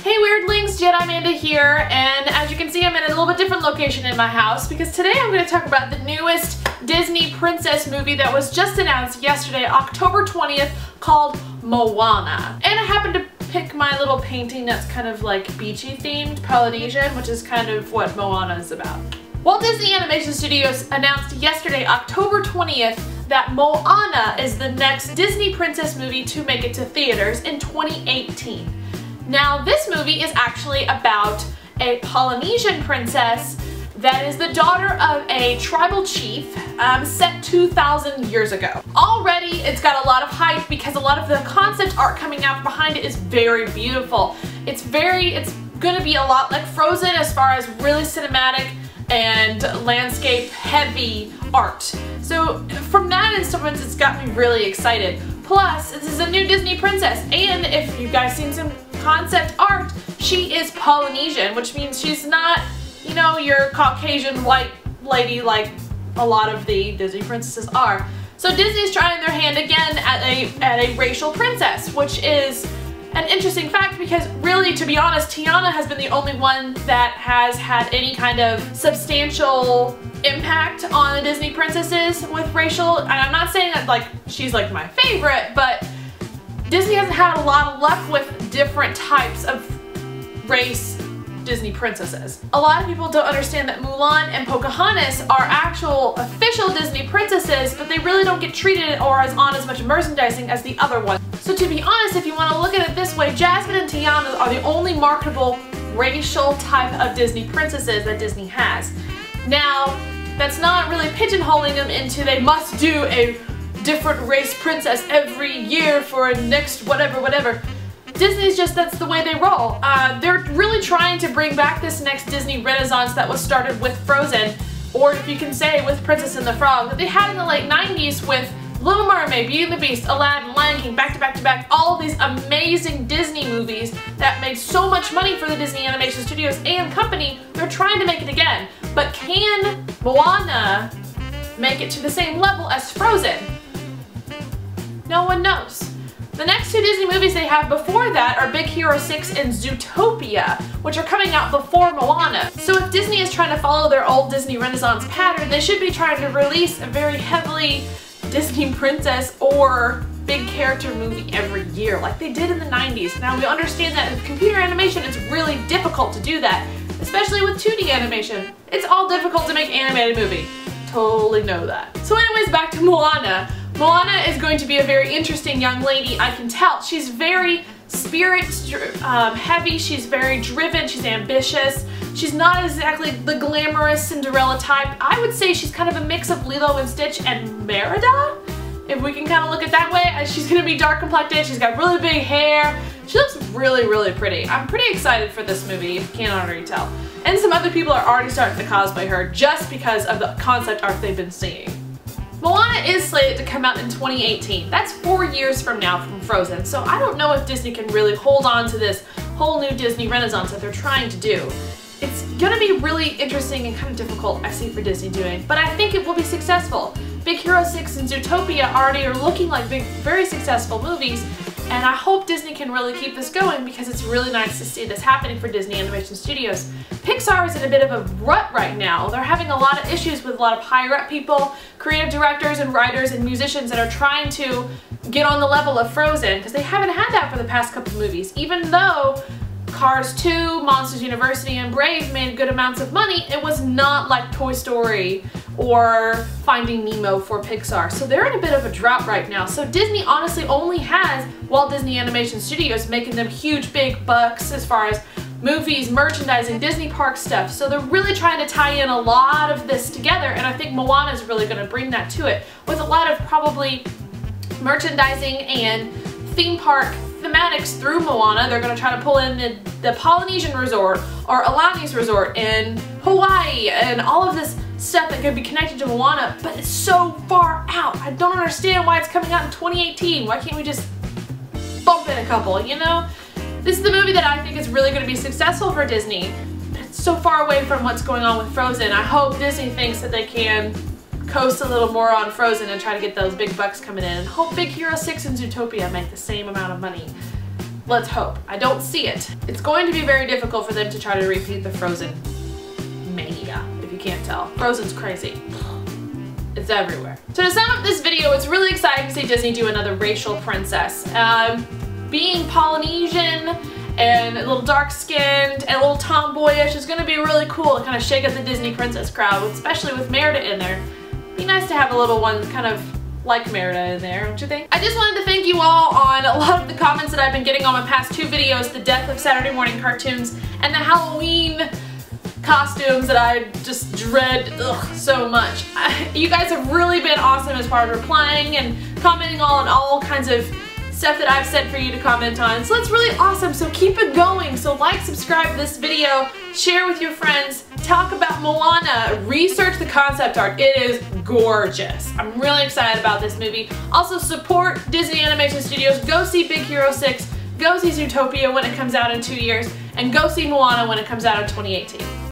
Hey Weirdlings, Jedi Amanda here, and as you can see I'm in a little bit different location in my house because today I'm going to talk about the newest Disney princess movie that was just announced yesterday, October 20th, called Moana. And I happened to pick my little painting that's kind of like beachy themed, Polynesian, which is kind of what Moana is about. Walt Disney Animation Studios announced yesterday, October 20th, that Moana is the next Disney princess movie to make it to theaters in 2018. Now, this movie is actually about a Polynesian princess that is the daughter of a tribal chief set 2,000 years ago. Already, it's got a lot of hype because a lot of the concept art coming out behind it is very beautiful. It's gonna be a lot like Frozen as far as really cinematic and landscape heavy art. So from that instance, it's got me really excited. Plus, this is a new Disney princess, and if you guys seen some concept art, she is Polynesian, which means she's not, you know, your Caucasian white lady like a lot of the Disney princesses are. So Disney's trying their hand again at a racial princess, which is an interesting fact because really, to be honest, Tiana has been the only one that has had any kind of substantial impact on the Disney princesses with racial, and I'm not saying that like she's like my favorite, but Disney hasn't had a lot of luck with different types of race Disney princesses. A lot of people don't understand that Mulan and Pocahontas are actual official Disney princesses, but they really don't get treated or on as much merchandising as the other ones. So to be honest, if you want to look at it this way, Jasmine and Tiana are the only marketable racial type of Disney princesses that Disney has. Now, that's not really pigeonholing them into they must do a different race princess every year for a next whatever. Disney's just, that's the way they roll. They're really trying to bring back this next Disney renaissance that was started with Frozen, or if you can say with Princess and the Frog, that they had in the late 90s with Little Mermaid, Beauty and the Beast, Aladdin, Lion King, back to back, all of these amazing Disney movies that made so much money for the Disney Animation Studios and company. They're trying to make it again. But can Moana make it to the same level as Frozen? No one knows. The next two Disney movies they have before that are Big Hero 6 and Zootopia, which are coming out before Moana. So if Disney is trying to follow their old Disney Renaissance pattern, they should be trying to release a very heavily Disney princess or big character movie every year, like they did in the 90s. Now we understand that in computer animation it's really difficult to do that, especially with 2D animation. It's all difficult to make an animated movie. Totally know that. So anyways, back to Moana. Moana is going to be a very interesting young lady, I can tell. She's very spirit heavy, she's very driven, she's ambitious. She's not exactly the glamorous Cinderella type. I would say she's kind of a mix of Lilo and Stitch and Merida, if we can kind of look at that way. She's going to be dark complected, she's got really big hair. She looks really pretty. I'm pretty excited for this movie, if you can't already tell. And some other people are already starting to cosplay her just because of the concept art they've been seeing. Moana is slated to come out in 2018. That's 4 years from now from Frozen, so I don't know if Disney can really hold on to this whole new Disney renaissance that they're trying to do. It's gonna be really interesting and kind of difficult, I see, for Disney doing, but I think it will be successful. Big Hero 6 and Zootopia already are looking like very successful movies, and I hope Disney can really keep this going because it's really nice to see this happening for Disney Animation Studios. Pixar is in a bit of a rut right now. They're having a lot of issues with a lot of higher up people, creative directors and writers and musicians that are trying to get on the level of Frozen because they haven't had that for the past couple movies. Even though Cars 2, Monsters University, and Brave made good amounts of money, it was not like Toy Story or Finding Nemo for Pixar. So they're in a bit of a drought right now. So Disney honestly only has Walt Disney Animation Studios making them huge big bucks as far as movies, merchandising, Disney park stuff. So they're really trying to tie in a lot of this together, and I think Moana is really going to bring that to it with a lot of probably merchandising and theme park thematics through Moana. They're going to try to pull in the Polynesian resort or Aulani's resort in Hawaii and all of this stuff that could be connected to Moana, but it's so far out. I don't understand why it's coming out in 2018. Why can't we just bump in a couple, you know? This is the movie that I think is really going to be successful for Disney. It's so far away from what's going on with Frozen. I hope Disney thinks that they can coast a little more on Frozen and try to get those big bucks coming in. And hope Big Hero 6 and Zootopia make the same amount of money. Let's hope. I don't see it. It's going to be very difficult for them to try to repeat the Frozen mania, if you can't tell. Frozen's crazy. It's everywhere. So to sum up this video, it's really exciting to see Disney do another racial princess. Being Polynesian and a little dark-skinned and a little tomboyish is going to be really cool to kind of shake up the Disney princess crowd, especially with Merida in there. Be nice to have a little one kind of like Merida in there, don't you think? I just wanted to thank you all on a lot of the comments that I've been getting on my past 2 videos, the Death of Saturday Morning Cartoons and the Halloween costumes that I just dread so much. You guys have really been awesome as far as replying and commenting on all kinds of stuff that I've said for you to comment on. So it's really awesome, so keep it going. So like, subscribe to this video, share with your friends, talk about Moana, research the concept art. It is gorgeous. I'm really excited about this movie. Also support Disney Animation Studios. Go see Big Hero 6, go see Zootopia when it comes out in 2 years, and go see Moana when it comes out in 2018.